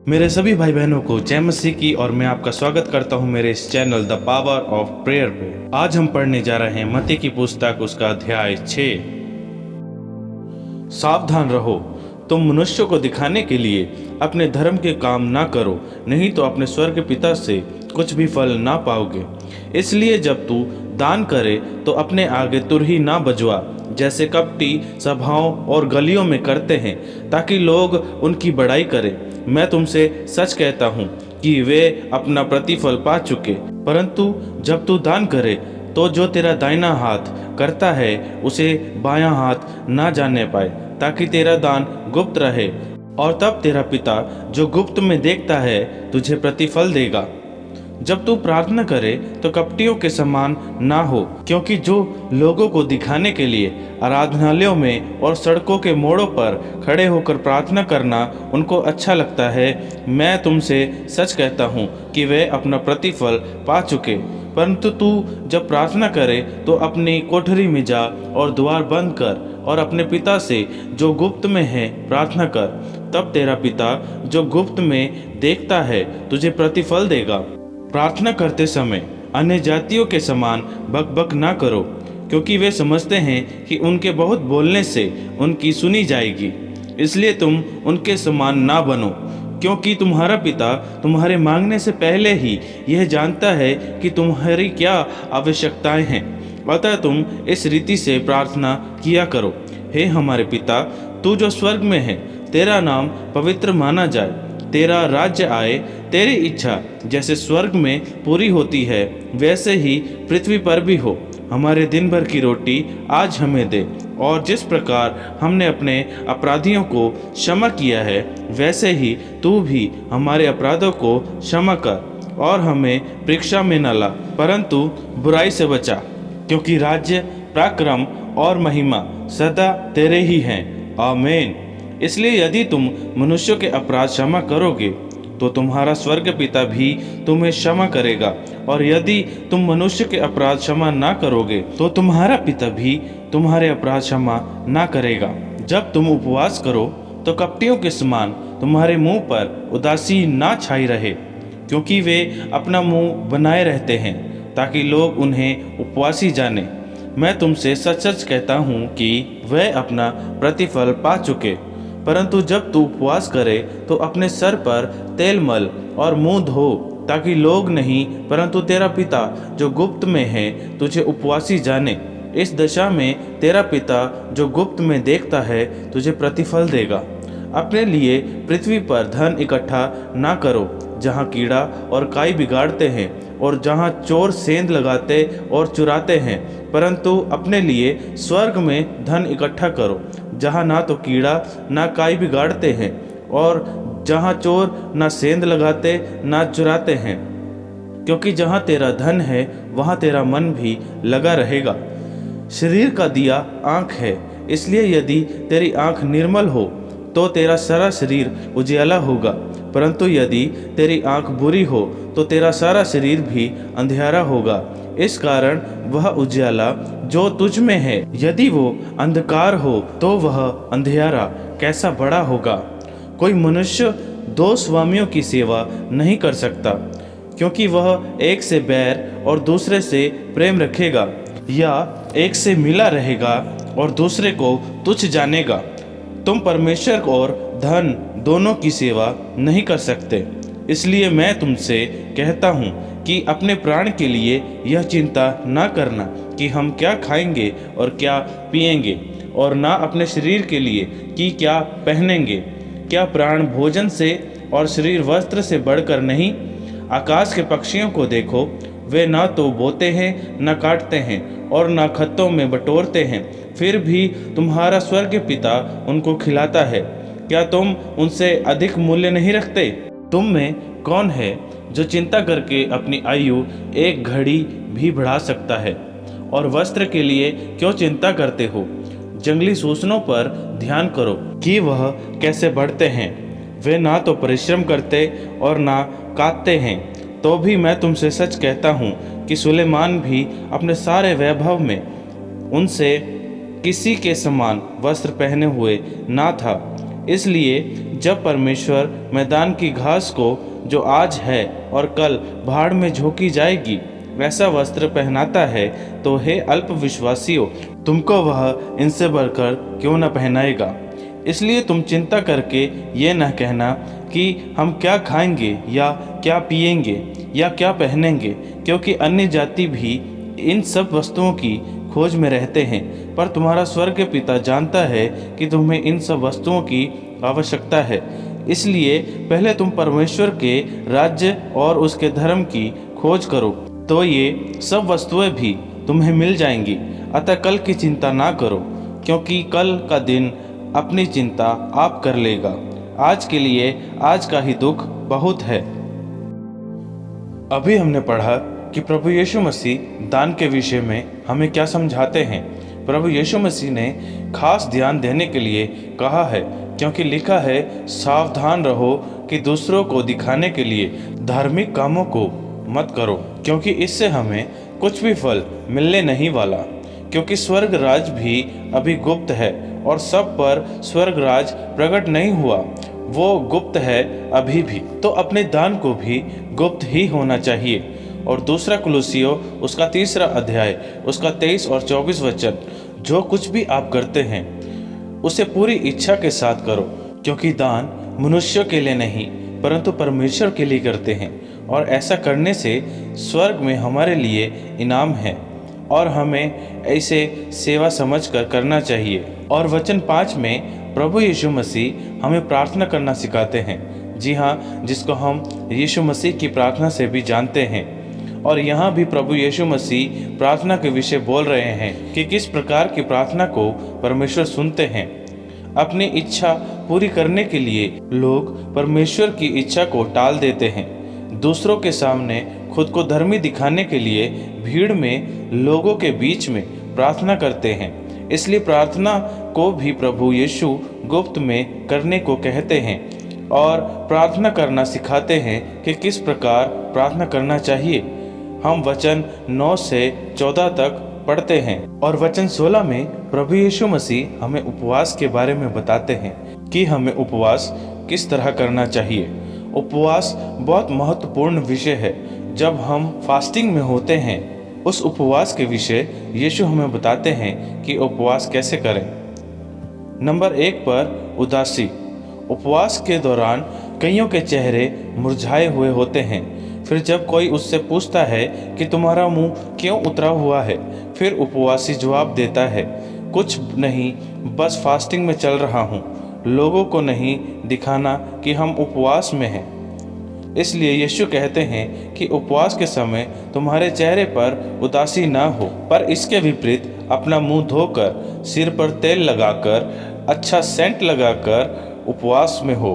मेरे सभी भाई बहनों को जय मसीह की और मैं आपका स्वागत करता हूं मेरे इस channel the power of prayer पे। आज हम पढ़ने जा रहे हैं मत्ती की पुस्तक उसका अध्याय 6। सावधान रहो, तुम मनुष्य को दिखाने के लिए अपने धर्म के काम ना करो, नहीं तो अपने स्वर्ग पिता से कुछ भी फल ना पाओगे। इसलिए जब तू दान करे तो अपने आगे तुरही ना बजवा, जैसे कपटी सभाओं और गलियों में करते हैं, ताकि लोग उनकी बड़ाई करें। मैं तुमसे सच कहता हूँ कि वे अपना प्रतिफल पा चुके। परंतु जब तू दान करे तो जो तेरा दाहिना हाथ करता है उसे बायां हाथ ना जानने पाए, ताकि तेरा दान गुप्त रहे, और तब तेरा पिता जो गुप्त में देखता है तुझे प्रतिफल देगा। जब तू प्रार्थना करे तो कपटियों के समान ना हो, क्योंकि जो लोगों को दिखाने के लिए आराधनालयों में और सड़कों के मोड़ों पर खड़े होकर प्रार्थना करना उनको अच्छा लगता है। मैं तुमसे सच कहता हूँ कि वे अपना प्रतिफल पा चुके। परंतु तू जब प्रार्थना करे तो अपनी कोठरी में जा और द्वार बंद कर और अपने पिता से जो गुप्त में है प्रार्थना कर। तब तेरा पिता जो गुप्त में देखता है तुझे प्रतिफल देगा। प्रार्थना करते समय अन्य जातियों के समान बकबक ना करो, क्योंकि वे समझते हैं कि उनके बहुत बोलने से उनकी सुनी जाएगी। इसलिए तुम उनके समान ना बनो, क्योंकि तुम्हारा पिता तुम्हारे मांगने से पहले ही यह जानता है कि तुम्हारी क्या आवश्यकताएं हैं। अतः तुम इस रीति से प्रार्थना किया करो। हे हमारे पिता, तू जो स्वर्ग में है, तेरा नाम पवित्र माना जाए, तेरा राज्य आए, तेरी इच्छा जैसे स्वर्ग में पूरी होती है वैसे ही पृथ्वी पर भी हो। हमारे दिन भर की रोटी आज हमें दे, और जिस प्रकार हमने अपने अपराधियों को क्षमा किया है वैसे ही तू भी हमारे अपराधों को क्षमा कर, और हमें परीक्षा में न ला, परंतु बुराई से बचा, क्योंकि राज्य, पराक्रम और महिमा सदा तेरे ही हैं। आमीन। इसलिए यदि तुम मनुष्यों के अपराध क्षमा करोगे तो तुम्हारा स्वर्ग पिता भी तुम्हें क्षमा करेगा, और यदि तुम मनुष्य के अपराध क्षमा ना करोगे तो तुम्हारा पिता भी तुम्हारे अपराध क्षमा ना करेगा। जब तुम उपवास करो तो कपटियों के समान तुम्हारे मुंह पर उदासी ना छाई रहे, क्योंकि वे अपना मुंह बनाए रहते हैं ताकि लोग उन्हें उपवासी जाने। मैं तुमसे सच सच कहता हूँ कि वे अपना प्रतिफल पा चुके। परंतु जब तू उपवास करे तो अपने सर पर तेल मल और मुंह धो, ताकि लोग नहीं परंतु तेरा पिता जो गुप्त में है तुझे उपवासी जाने। इस दशा में तेरा पिता जो गुप्त में देखता है तुझे प्रतिफल देगा। अपने लिए पृथ्वी पर धन इकट्ठा ना करो, जहाँ कीड़ा और काई बिगाड़ते हैं और जहाँ चोर सेंध लगाते और चुराते हैं, परंतु अपने लिए स्वर्ग में धन इकट्ठा करो, जहाँ ना तो कीड़ा ना काई बिगाड़ते हैं और जहाँ चोर ना सेंध लगाते ना चुराते हैं, क्योंकि जहाँ तेरा धन है वहाँ तेरा मन भी लगा रहेगा। शरीर का दिया आँख है, इसलिए यदि तेरी आँख निर्मल हो तो तेरा सारा शरीर उजियाला होगा, परंतु यदि तेरी आँख बुरी हो तो तेरा सारा शरीर भी अंधियारा होगा। इस कारण वह उजियाला जो तुझ में है, यदि वो अंधकार हो तो वह अंधियारा कैसा बड़ा होगा। कोई मनुष्य दो स्वामियों की सेवा नहीं कर सकता, क्योंकि वह एक से बैर और दूसरे से प्रेम रखेगा, या एक से मिला रहेगा और दूसरे को तुच्छ जानेगा। तुम परमेश्वर और धन दोनों की सेवा नहीं कर सकते। इसलिए मैं तुमसे कहता हूँ कि अपने प्राण के लिए यह चिंता ना करना कि हम क्या खाएंगे और क्या पिएंगे, और ना अपने शरीर के लिए कि क्या पहनेंगे। क्या प्राण भोजन से और शरीर वस्त्र से बढ़कर नहीं? आकाश के पक्षियों को देखो, वे ना तो बोते हैं, न काटते हैं और न खत्तों में बटोरते हैं, फिर भी तुम्हारा स्वर्ग पिता उनको खिलाता है। क्या तुम उनसे अधिक मूल्य नहीं रखते? तुम में कौन है जो चिंता करके अपनी आयु एक घड़ी भी बढ़ा सकता है? और वस्त्र के लिए क्यों चिंता करते हो? जंगली सूसनों पर ध्यान करो कि वह कैसे बढ़ते हैं। वे ना तो परिश्रम करते और ना काटते हैं, तो भी मैं तुमसे सच कहता हूँ कि सुलेमान भी अपने सारे वैभव में उनसे किसी के समान वस्त्र पहने हुए ना था। इसलिए जब परमेश्वर मैदान की घास को, जो आज है और कल भाड़ में झोंकी जाएगी, वैसा वस्त्र पहनाता है, तो हे अल्पविश्वासियों, तुमको वह इनसे बढ़कर क्यों न पहनाएगा। इसलिए तुम चिंता करके ये न कहना कि हम क्या खाएंगे या क्या पिएंगे या क्या पहनेंगे, क्योंकि अन्य जाति भी इन सब वस्तुओं की खोज में रहते हैं। पर तुम्हारा स्वर्ग पिता जानता है कि तुम्हें इन सब वस्तुओं की आवश्यकता है। इसलिए पहले तुम परमेश्वर के राज्य और उसके धर्म की खोज करो, तो ये सब वस्तुएं भी तुम्हें मिल जाएंगी। अतः कल की चिंता ना करो, क्योंकि कल का दिन अपनी चिंता आप कर लेगा। आज के लिए आज का ही दुख बहुत है। अभी हमने पढ़ा कि प्रभु यीशु मसीह दान के विषय में हमें क्या समझाते हैं। प्रभु यीशु मसीह ने खास ध्यान देने के लिए कहा है, क्योंकि लिखा है, सावधान रहो कि दूसरों को दिखाने के लिए धार्मिक कामों को मत करो, क्योंकि इससे हमें कुछ भी फल मिलने नहीं वाला। क्योंकि स्वर्ग राज भी अभी गुप्त है और सब पर स्वर्ग राज प्रकट नहीं हुआ, वो गुप्त है अभी भी। तो अपने दान को भी गुप्त ही होना चाहिए। और दूसरा कुलुसियों उसका 3 अध्याय उसका 23 और 24 वचन, जो कुछ भी आप करते हैं उसे पूरी इच्छा के साथ करो, क्योंकि दान मनुष्यों के लिए नहीं परंतु परमेश्वर के लिए करते हैं, और ऐसा करने से स्वर्ग में हमारे लिए इनाम है और हमें ऐसे सेवा समझकर करना चाहिए। और वचन 5 में प्रभु यीशु मसीह हमें प्रार्थना करना सिखाते हैं। जी हाँ, जिसको हम यीशु मसीह की प्रार्थना से भी जानते हैं। और यहाँ भी प्रभु यीशु मसीह प्रार्थना के विषय बोल रहे हैं कि किस प्रकार की प्रार्थना को परमेश्वर सुनते हैं। अपनी इच्छा पूरी करने के लिए लोग परमेश्वर की इच्छा को टाल देते हैं। दूसरों के सामने खुद को धर्मी दिखाने के लिए भीड़ में लोगों के बीच में प्रार्थना करते हैं। इसलिए प्रार्थना को भी प्रभु यीशु गुप्त में करने को कहते हैं और प्रार्थना करना सिखाते हैं कि किस प्रकार प्रार्थना करना चाहिए। हम वचन 9 से 14 तक पढ़ते हैं और वचन 16 में प्रभु यीशु मसीह हमें उपवास के बारे में बताते हैं कि हमें उपवास किस तरह करना चाहिए। उपवास बहुत महत्वपूर्ण विषय है। जब हम फास्टिंग में होते हैं, उस उपवास के विषय यीशु हमें बताते हैं कि उपवास कैसे करें। नंबर 1 पर उदासी। उपवास के दौरान कईयों के चेहरे मुरझाए हुए होते हैं। फिर जब कोई उससे पूछता है कि तुम्हारा मुंह क्यों उतरा हुआ है, फिर उपवासी जवाब देता है, कुछ नहीं, बस फास्टिंग में चल रहा हूँ, लोगों को नहीं दिखाना कि हम उपवास में हैं। इसलिए यीशु कहते हैं कि उपवास के समय तुम्हारे चेहरे पर उदासी ना हो, पर इसके विपरीत अपना मुंह धोकर, सिर पर तेल लगाकर, अच्छा सेंट लगाकर उपवास में हो।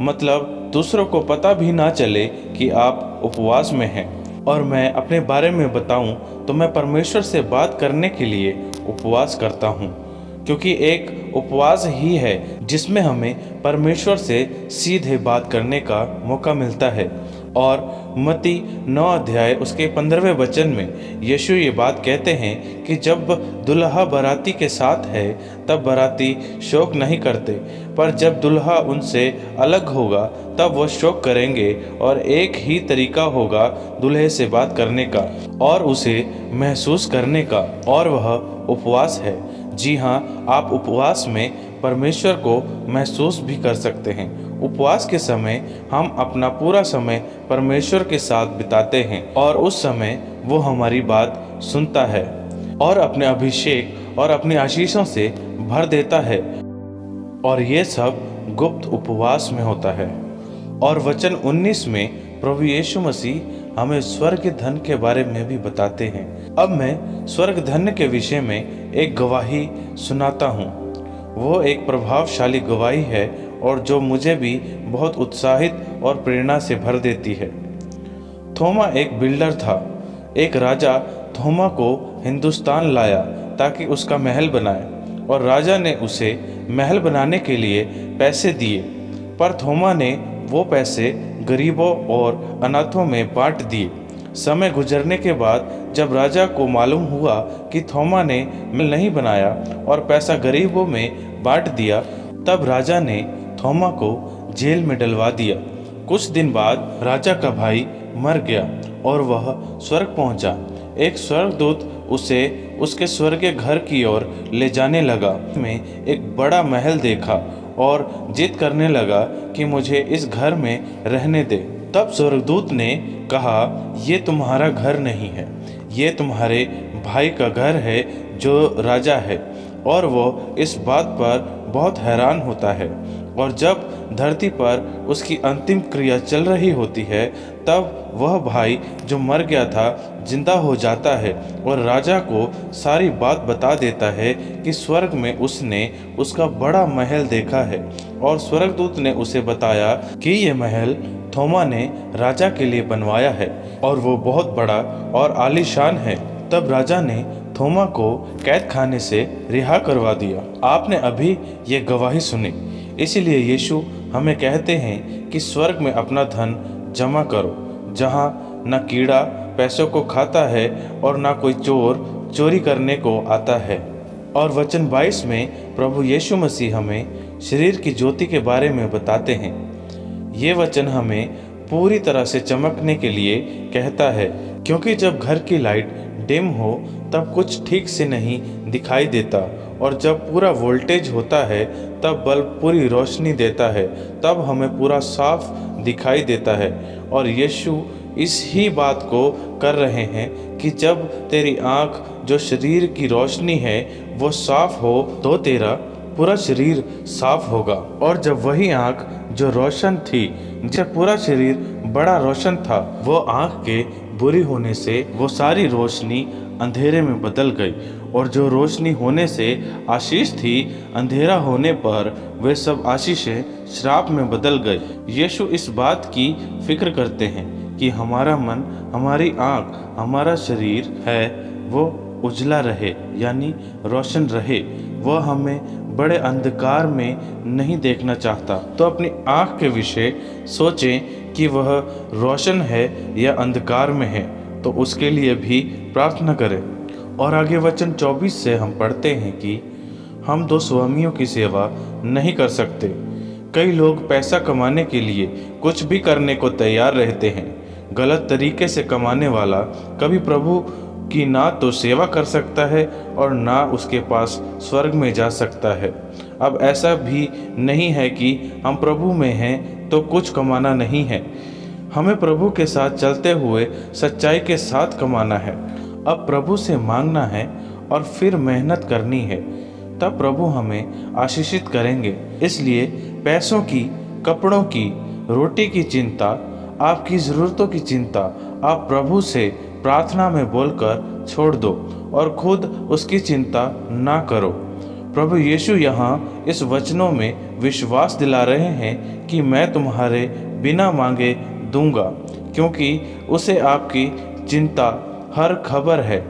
मतलब दूसरों को पता भी ना चले कि आप उपवास में हैं। और मैं अपने बारे में बताऊं तो मैं परमेश्वर से बात करने के लिए उपवास करता हूं, क्योंकि एक उपवास ही है जिसमें हमें परमेश्वर से सीधे बात करने का मौका मिलता है। और मत्ती 9 अध्याय उसके 15वें वचन में यीशु ये बात कहते हैं कि जब दुल्हा बाराती के साथ है तब बाराती शोक नहीं करते, पर जब दुल्हा उनसे अलग होगा तब वो शोक करेंगे। और एक ही तरीका होगा दुल्हे से बात करने का और उसे महसूस करने का, और वह उपवास है। जी हाँ, आप उपवास में परमेश्वर को महसूस भी कर सकते हैं। उपवास के समय हम अपना पूरा समय परमेश्वर के साथ बिताते हैं और उस समय वो हमारी बात सुनता है और अपने अभिषेक और अपनी आशीषों से भर देता है। और ये सब गुप्त उपवास में होता है। और वचन 19 में प्रभु यीशु मसीह हमें स्वर्ग धन के बारे में भी बताते हैं। अब मैं स्वर्ग धन के विषय में एक गवाही सुनाता हूँ। वो एक प्रभावशाली गवाही है और जो मुझे भी बहुत उत्साहित और प्रेरणा से भर देती है। थोमा एक बिल्डर था। एक राजा थोमा को हिंदुस्तान लाया ताकि उसका महल बनाए, और राजा ने उसे महल बनाने के लिए पैसे दिए, पर थोमा ने वो पैसे गरीबों और अनाथों में बांट दिए। समय गुजरने के बाद जब राजा को मालूम हुआ कि थोमा ने महल नहीं बनाया और पैसा गरीबों में बांट दिया, तब राजा ने थोमा को जेल में डलवा दिया। कुछ दिन बाद राजा का भाई मर गया और वह स्वर्ग पहुंचा। एक स्वर्गदूत उसे उसके स्वर्गीय घर की ओर ले जाने लगा। में एक बड़ा महल देखा और जिद करने लगा कि मुझे इस घर में रहने दे। तब स्वर्गदूत ने कहा, ये तुम्हारा घर नहीं है, ये तुम्हारे भाई का घर है जो राजा है। और वो इस बात पर बहुत हैरान होता है। और जब धरती पर उसकी अंतिम क्रिया चल रही होती है, तब वह भाई जो मर गया था जिंदा हो जाता है और राजा को सारी बात बता देता है कि स्वर्ग में उसने उसका बड़ा महल देखा है। और स्वर्गदूत ने उसे बताया कि ये महल थोमा ने राजा के लिए बनवाया है और वो बहुत बड़ा और आलीशान है। तब राजा ने थोमा को कैद खाने से रिहा करवा दिया। आपने अभी ये गवाही सुनी, इसीलिए यीशु हमें कहते हैं कि स्वर्ग में अपना धन जमा करो, जहाँ न कीड़ा पैसों को खाता है और न कोई चोर चोरी करने को आता है। और वचन 22 में प्रभु यीशु मसीह हमें शरीर की ज्योति के बारे में बताते हैं। ये वचन हमें पूरी तरह से चमकने के लिए कहता है, क्योंकि जब घर की लाइट डिम हो तब कुछ ठीक से नहीं दिखाई देता, और जब पूरा वोल्टेज होता है तब बल्ब पूरी रोशनी देता है, तब हमें पूरा साफ दिखाई देता है। और यीशु इस ही बात को कर रहे हैं कि जब तेरी आँख जो शरीर की रोशनी है वो साफ हो तो तेरा पूरा शरीर साफ होगा। और जब वही आँख जो रोशन थी, जब पूरा शरीर बड़ा रोशन था, वो आँख के बुरी होने से वो सारी रोशनी अंधेरे में बदल गई, और जो रोशनी होने से आशीष थी, अंधेरा होने पर वे सब आशीषें श्राप में बदल गई। यीशु इस बात की फिक्र करते हैं कि हमारा मन, हमारी आँख, हमारा शरीर है वो उजला रहे, यानी रोशन रहे। वह हमें बड़े अंधकार में नहीं देखना चाहता। तो अपनी आँख के विषय सोचें कि वह रोशन है या अंधकार में है, तो उसके लिए भी प्रार्थना करें। और आगे वचन 24 से हम पढ़ते हैं कि हम दो स्वामियों की सेवा नहीं कर सकते। कई लोग पैसा कमाने के लिए कुछ भी करने को तैयार रहते हैं। गलत तरीके से कमाने वाला कभी प्रभु की ना तो सेवा कर सकता है और ना उसके पास स्वर्ग में जा सकता है। अब ऐसा भी नहीं है कि हम प्रभु में हैं तो कुछ कमाना नहीं है। हमें प्रभु के साथ चलते हुए सच्चाई के साथ कमाना है। अब प्रभु से मांगना है और फिर मेहनत करनी है, तब प्रभु हमें आशीषित करेंगे। इसलिए पैसों की, कपड़ों की, रोटी की चिंता, आपकी ज़रूरतों की चिंता आप प्रभु से प्रार्थना में बोलकर छोड़ दो और खुद उसकी चिंता ना करो। प्रभु यीशु यहाँ इस वचनों में विश्वास दिला रहे हैं कि मैं तुम्हारे बिना मांगे दूंगा, क्योंकि उसे आपकी चिंता हर खबर है।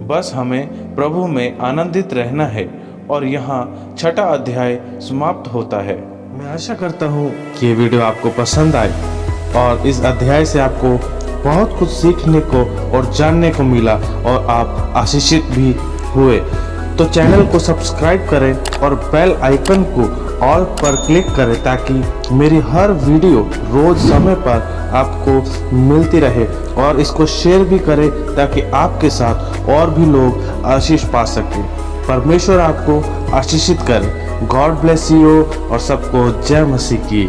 बस हमें प्रभु में आनंदित रहना है। और यहाँ 6ठा अध्याय समाप्त होता है। मैं आशा करता हूँ कि ये वीडियो आपको पसंद आए और इस अध्याय से आपको बहुत कुछ सीखने को और जानने को मिला और आप आशीषित भी हुए। तो चैनल को सब्सक्राइब करें और बेल आइकन को ऑल पर क्लिक करें ताकि मेरी हर वीडियो रोज समय पर आपको मिलती रहे। और इसको शेयर भी करें ताकि आपके साथ और भी लोग आशीष पा सकें। परमेश्वर आपको आशीषित करे। गॉड ब्लेस यू और सबको जय मसीह की।